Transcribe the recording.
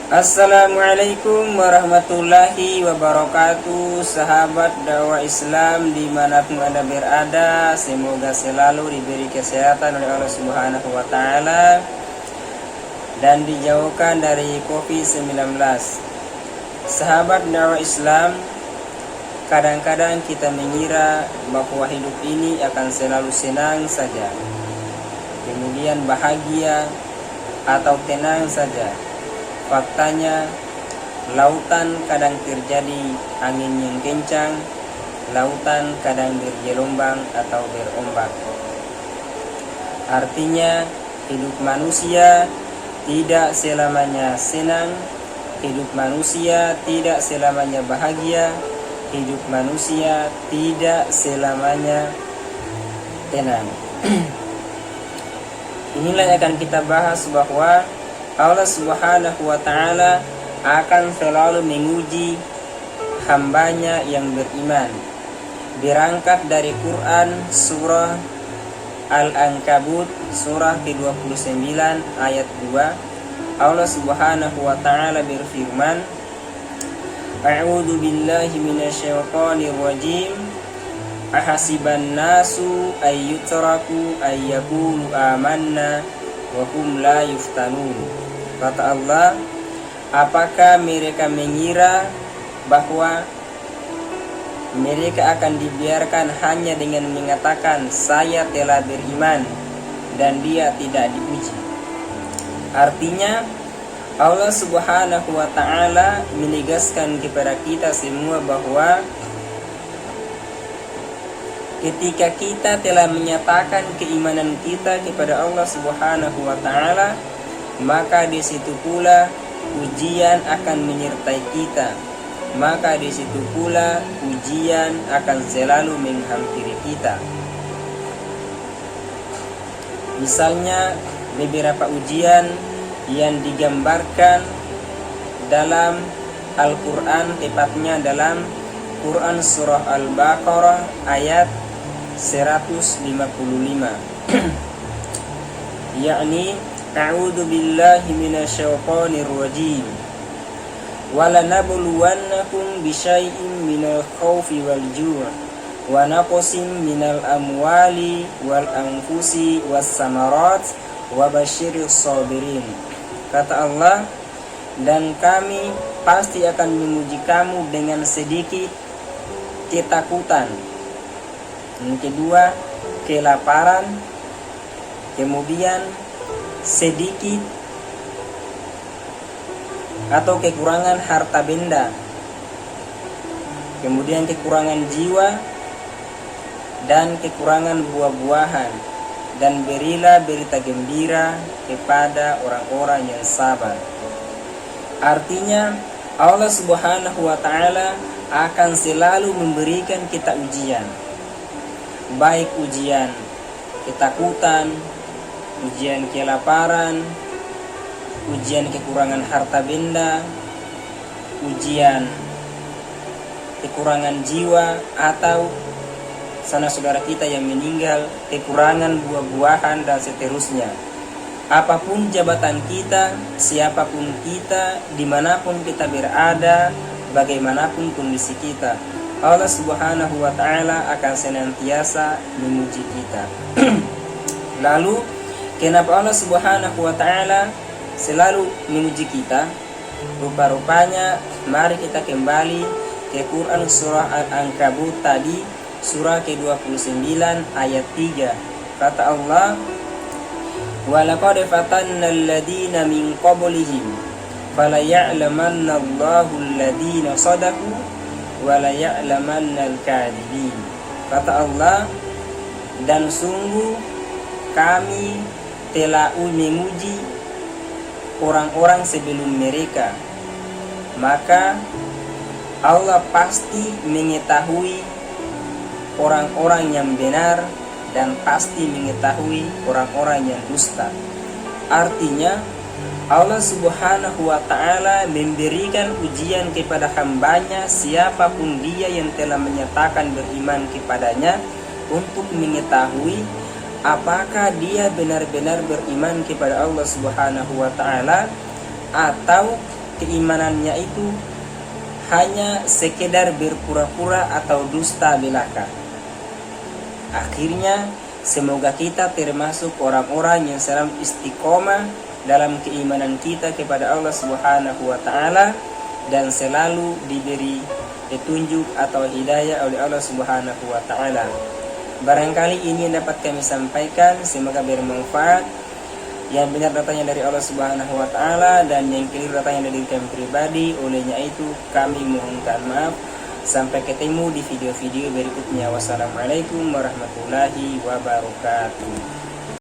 Assalamualaikum warahmatullahi wabarakatuh. Sahabat dakwah Islam dimanapun Anda berada, semoga selalu diberi kesehatan oleh Allah Subhanahu wa Ta'ala dan dijauhkan dari COVID-19. Sahabat dakwah Islam, kadang-kadang kita mengira bahwa hidup ini akan selalu senang saja, kemudian bahagia atau tenang saja. Faktanya, lautan kadang terjadi angin yang kencang, lautan kadang bergelombang atau berombak. Artinya, hidup manusia tidak selamanya senang, hidup manusia tidak selamanya bahagia, hidup manusia tidak selamanya tenang. Inilah yang akan kita bahas, bahwa Allah Subhanahu wa Ta'ala akan selalu menguji hambanya yang beriman. Berangkat dari Quran surah Al-Ankabut surah ke-29 ayat 2, Allah Subhanahu wa Ta'ala berfirman, A'udzu billahi minasyaitonir rajim. Ahasiban nasu ayyutraku ayyaqulu amanna wa hum la yuftanun. Kata Allah, apakah mereka mengira bahwa mereka akan dibiarkan hanya dengan mengatakan saya telah beriman dan dia tidak diuji? Artinya, Allah Subhanahu wa Ta'ala menegaskan kepada kita semua bahwa ketika kita telah menyatakan keimanan kita kepada Allah Subhanahu wa Ta'ala, maka di situ pula ujian akan menyertai kita. Maka di situ pula ujian akan selalu menghampiri kita. Misalnya beberapa ujian yang digambarkan dalam Al-Quran, tepatnya dalam Quran surah Al-Baqarah ayat 155. Yakni, A'udzu billahi minasyaitonir rajim. Walanabluwannakum bisyai'in minal khaufi wal ju' wa naqsin minal amwali wal anfusi was samarat wa basyiris sabirin. Kata Allah, dan kami pasti akan menguji kamu dengan sedikit ketakutan, yang kedua kelaparan, kemudian sedikit atau kekurangan harta benda, kemudian kekurangan jiwa dan kekurangan buah-buahan, dan berilah berita gembira kepada orang-orang yang sabar. Artinya, Allah Subhanahu wa Ta'ala akan selalu memberikan kita ujian, baik ujian ketakutan, ujian kelaparan, ujian kekurangan harta benda, ujian kekurangan jiwa, atau sanak saudara kita yang meninggal, kekurangan buah-buahan dan seterusnya. Apapun jabatan kita, siapapun kita, dimanapun kita berada, bagaimanapun kondisi kita, Allah Subhanahu wa Ta'ala akan senantiasa menguji kita. Lalu, kenapa Allah Subhanahu wa Ta'ala selalu menguji kita? Rupa-rupanya, mari kita kembali ke Quran surah Al-Ankabut tadi, surah ke-29 ayat 3. Kata Allah, Walaqad fatanna alladhina min qablihim falaya'lamanna Allahu alladhina sadaqu walaya'lamanna al-kadhibin. Kata Allah, dan sungguh kami telah menguji orang-orang sebelum mereka, maka Allah pasti mengetahui orang-orang yang benar dan pasti mengetahui orang-orang yang dusta. Artinya, Allah Subhanahu wa Ta'ala memberikan ujian kepada hambanya, siapapun dia yang telah menyatakan beriman kepadanya, untuk mengetahui apakah dia benar-benar beriman kepada Allah Subhanahu wa Ta'ala, atau keimanannya itu hanya sekedar berpura-pura atau dusta belaka. Akhirnya semoga kita termasuk orang-orang yang selalu istiqomah dalam keimanan kita kepada Allah Subhanahu wa taala dan selalu diberi petunjuk atau hidayah oleh Allah Subhanahu wa taala. Barangkali ini yang dapat kami sampaikan, semoga bermanfaat. Yang benar datangnya dari Allah Subhanahu wa taala dan yang keliru datangnya dari kami pribadi. Olehnya itu kami mohonkan maaf. Sampai ketemu di video-video berikutnya. Wassalamualaikum warahmatullahi wabarakatuh.